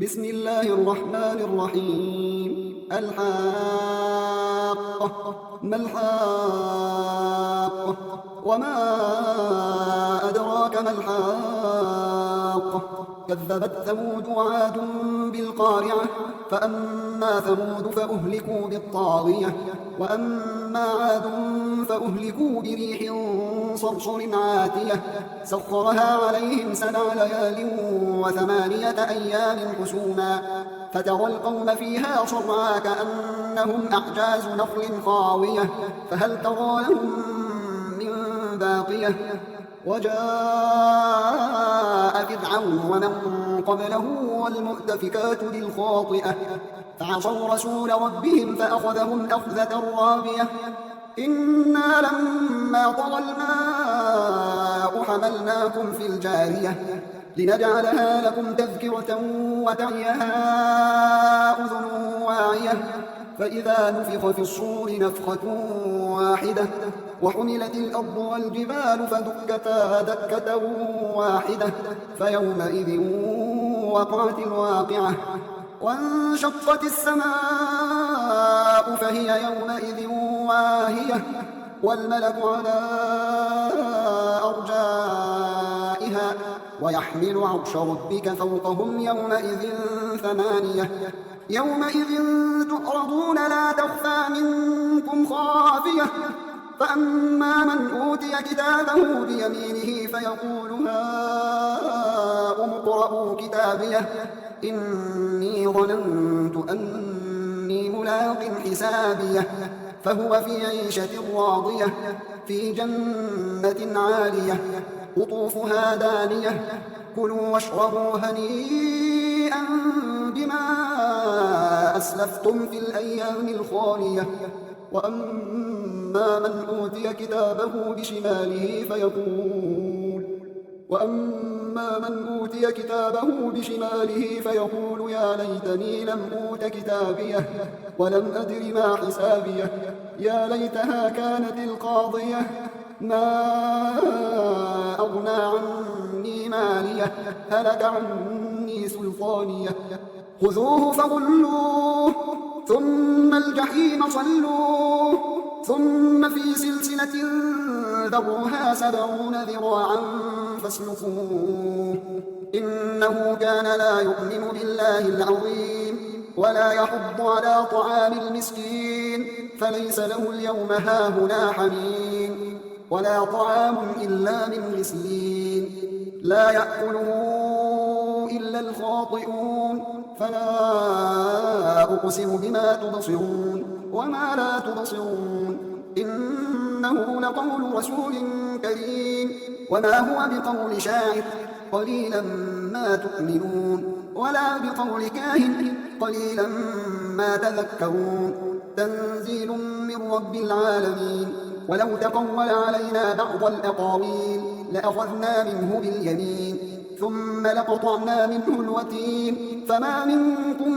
بسم الله الرحمن الرحيم. الحاقة ما الحاقة وما أدراك ما الحاقة كذبت ثمود وعاد بالقارعة فأما ثمود فأهلكوا بالطاغية وأما عاد فأهلكوا بريح صرصر عاتية سخرها عليهم 7 ليال و8 أيام حسوما فترى القوم فيها صرعى كأنهم أعجاز نخل خاوية فهل ترى لهم من باقية وجاء فرعون ومن قبله والمؤتفكات بالخاطئة فعصوا رسول ربهم فأخذهم أخذة رابية إنا لما طغى الماء حملناكم في الجارية لنجعلها لكم تذكرة وتعيها أذن واعية فإذا نفخ في الصور نفخة واحدة وحملت الأرض والجبال فدكتا دكة واحدة فيومئذ وقعت الواقعة وانشقت السماء فهي يومئذ واهية والملك على أرجائها ويحمل عرش ربك فوقهم يومئذ 8 يومئذ تعرضون لا تخفى منكم خافية فأما من أوتي كتابه بيمينه فيقول هاؤم اقرءوا كتابيه إني ظننت أني ملاق حسابيه فهو في عيشة راضية في جنة عالية قطوفها دانية كلوا واشربوا هنيئا بما أسلفتم في الأيام الخالية وأما من أوتي كتابه بشماله فيقول يا ليتني لم أوت كتابيه ولم أدر ما حسابيه يا ليتها كانت القاضية ما أغنى عني ماليه هلك عني سلطانيه خذوه فغلوه ثم الجحيم صلوه ثم في سلسلة ذرعها 70 ذراعا فاسلكوه إنه كان لا يؤمن بالله العظيم ولا يحض على طعام المسكين فليس له اليوم هاهنا حميم ولا طعام إلا من غسلين لا يأكله إلا الخاطئون فلا أقسم بما تبصرون وما لا تبصرون إنه لقول رسول كريم وما هو بقول شاعر قليلا ما تؤمنون ولا بقول كاهن قليلا ما تذكرون تنزيل من رب العالمين ولو تقول علينا بعض الأقاويل لأخذنا منه باليمين ثم لقطعنا منه الوتين فما منكم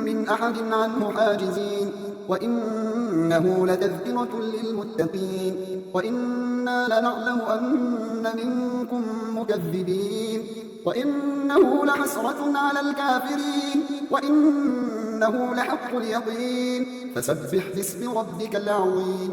من أحد عنه حاجزين وإنه لتذكرة للمتقين وإنا لنعلم أن منكم مكذبين وإنه لحسرة على الكافرين وإنه لحق اليقين فسبح باسم ربك العظيم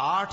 8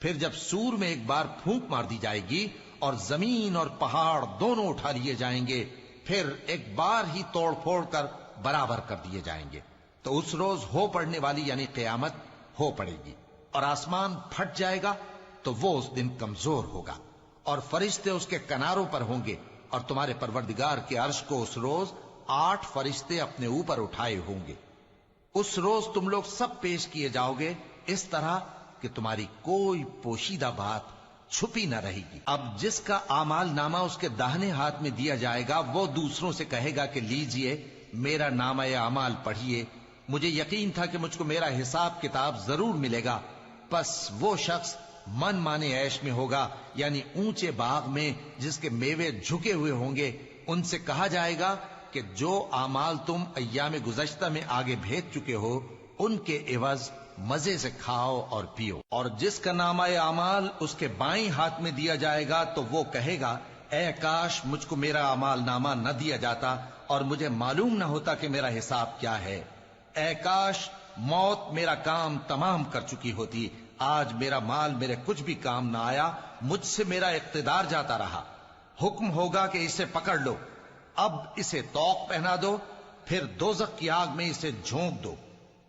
پھر جب سور میں ایک بار پھونک مار دی جائے گی اور زمین اور پہاڑ دونوں اٹھا لیے جائیں گے، پھر ایک بار ہی توڑ پھوڑ کر برابر کر دیے جائیں گے، تو اس روز ہو پڑنے والی یعنی قیامت ہو پڑے گی، اور آسمان پھٹ جائے گا تو وہ اس دن کمزور ہوگا، اور فرشتے اس کے کناروں پر ہوں گے، اور تمہارے پروردگار کے عرش کو اس روز 8 فرشتے اپنے اوپر اٹھائے ہوں گے۔ اس روز تم لوگ سب پیش کیے جاؤ گے اس طرح کہ تمہاری کوئی پوشیدہ بات چھپی نہ رہے گی۔ اب جس کا اعمال نامہ اس کے داہنے ہاتھ میں دیا جائے گا، وہ دوسروں سے کہے گا کہ لیجئے میرا نامہ اعمال پڑھیے، مجھے یقین تھا کہ مجھ کو میرا حساب کتاب ضرور ملے گا۔ پس وہ شخص من مانے عیش میں ہوگا، یعنی اونچے باغ میں جس کے میوے جھکے ہوئے ہوں گے۔ ان سے کہا جائے گا کہ جو اعمال تم ایام گزشتہ میں آگے بھیج چکے ہو، ان کے عوض مزے سے کھاؤ اور پیو۔ اور جس کا نامہ اعمال اس کے بائیں ہاتھ میں دیا جائے گا تو وہ کہے گا، اے کاش مجھ کو میرا اعمال نامہ نہ دیا جاتا اور مجھے معلوم نہ ہوتا کہ میرا حساب کیا ہے۔ اے کاش موت میرا کام تمام کر چکی ہوتی، آج میرا مال میرے کچھ بھی کام نہ آیا، مجھ سے میرا اقتدار جاتا رہا۔ حکم ہوگا کہ اسے پکڑ لو، اب اسے طوق پہنا دو، پھر دوزخ کی آگ میں اسے جھونک دو،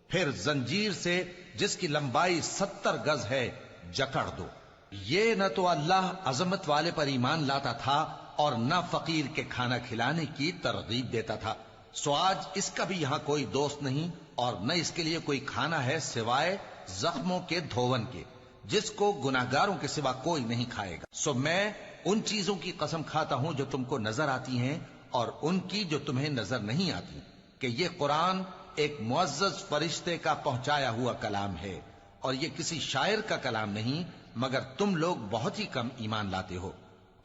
پھر زنجیر سے جس کی لمبائی 70 گز ہے جکڑ دو۔ یہ نہ تو اللہ عظمت والے پر ایمان لاتا تھا اور نہ فقیر کے کھانا کھلانے کی ترغیب دیتا تھا، سو آج اس کا بھی یہاں کوئی دوست نہیں اور نہ اس کے لیے کوئی کھانا ہے سوائے زخموں کے دھون کے، جس کو گناہگاروں کے سوا کوئی نہیں کھائے گا۔ سو میں ان چیزوں کی قسم کھاتا ہوں جو تم کو نظر آتی ہیں اور ان کی جو تمہیں نظر نہیں آتی، کہ یہ قرآن ایک معزز فرشتے کا پہنچایا ہوا کلام ہے، اور یہ کسی شاعر کا کلام نہیں، مگر تم لوگ بہت ہی کم ایمان لاتے ہو،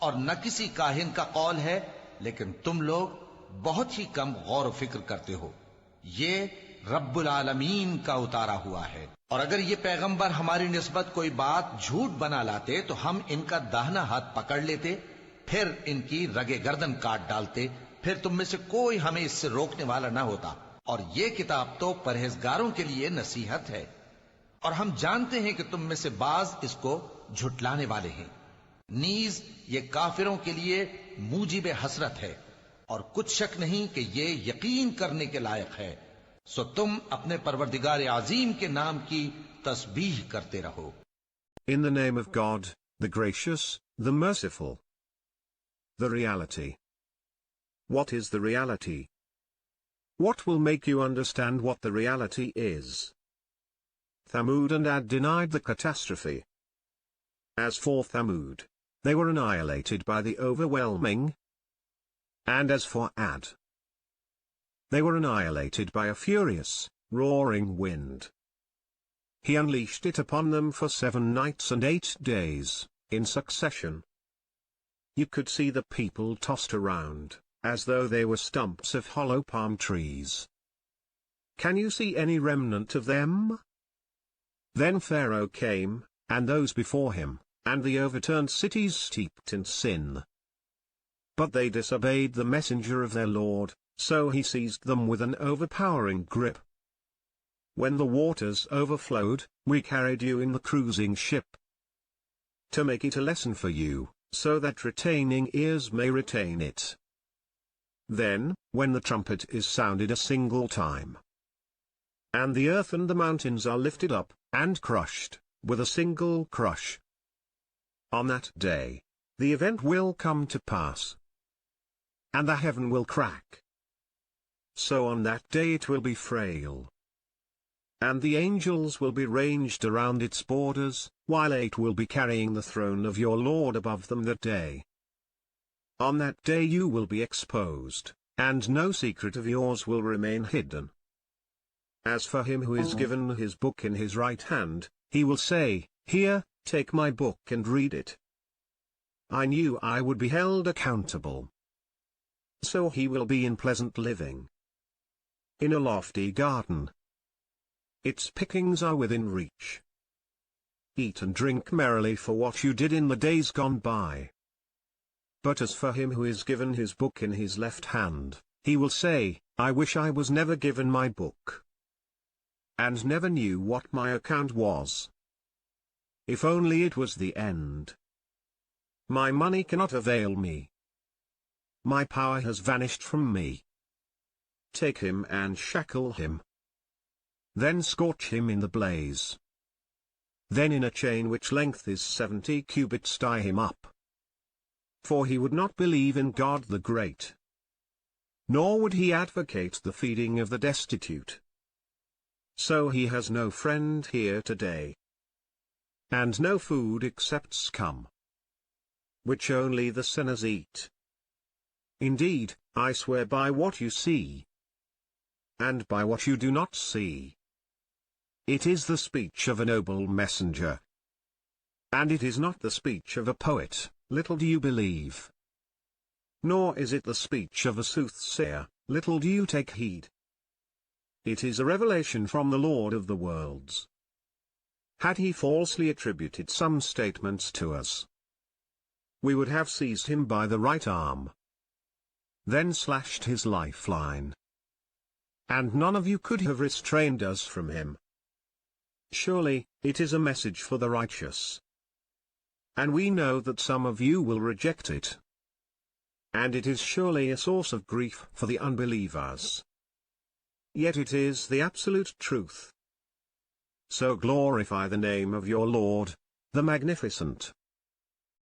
اور نہ کسی کاہن کا قول ہے، لیکن تم لوگ بہت ہی کم غور و فکر کرتے ہو۔ یہ رب العالمین کا اتارا ہوا ہے، اور اگر یہ پیغمبر ہماری نسبت کوئی بات جھوٹ بنا لاتے تو ہم ان کا داہنا ہاتھ پکڑ لیتے، پھر ان کی رگے گردن کاٹ ڈالتے، پھر تم میں سے کوئی ہمیں اس سے روکنے والا نہ ہوتا۔ اور یہ کتاب تو پرہیزگاروں کے لیے نصیحت ہے، اور ہم جانتے ہیں کہ تم میں سے بعض اس کو جھٹلانے والے ہیں۔ نیز یہ کافروں کے لیے موجب حسرت ہے، اور کچھ شک نہیں کہ یہ یقین کرنے کے لائق ہے، سو تم اپنے پروردگار عظیم کے نام کی تسبیح کرتے رہو۔ In the name of God, the gracious, the merciful. The reality. What is the reality? What will make you understand what the reality is? Thamud and Ad denied the catastrophe. As for Thamud, they were annihilated by the overwhelming. And as for Ad, they were annihilated by a furious, roaring wind. He unleashed it upon them for 7 nights and 8 days, in succession. You could see the people tossed around, as though they were stumps of hollow palm trees. Can you see any remnant of them? Then Pharaoh came, and those before him, and the overturned cities steeped in sin. But they disobeyed the messenger of their Lord, so he seized them with an overpowering grip. When the waters overflowed, we carried you in the cruising ship, to make it a lesson for you, so that retaining ears may retain it. Then, when the trumpet is sounded a single time, and the earth and the mountains are lifted up, and crushed, with a single crush, on that day, the event will come to pass, and the heaven will crack. So on that day it will be frail, and the angels will be ranged around its borders, while 8 will be carrying the throne of your Lord above them that day. On that day you will be exposed, and no secret of yours will remain hidden. As for him who is given his book in his right hand, he will say, Here, take my book and read it. I knew I would be held accountable. So he will be in pleasant living, in a lofty garden. Its pickings are within reach. Eat and drink merrily for what you did in the days gone by. But as for him who is given his book in his left hand, he will say, I wish I was never given my book, and never knew what my account was. if only it was the end. My money cannot avail me. My power has vanished from me. Take him and shackle him. Then scorch him in the blaze. Then in a chain which length is 70 cubits tie him up. For he would not believe in God the Great. Nor would he advocate the feeding of the destitute. So he has no friend here today. And no food except scum, which only the sinners eat. Indeed, I swear by what you see, and by what you do not see. It is the speech of a noble messenger. And it is not the speech of a poet, little do you believe. Nor is it the speech of a soothsayer, little do you take heed. It is a revelation from the Lord of the worlds. Had he falsely attributed some statements to us, we would have seized him by the right arm, then slashed his lifeline. And none of you could have restrained us from him. Surely, it is a message for the righteous. And we know that some of you will reject it. And it is surely a source of grief for the unbelievers. Yet it is the absolute truth. So glorify the name of your Lord, the Magnificent.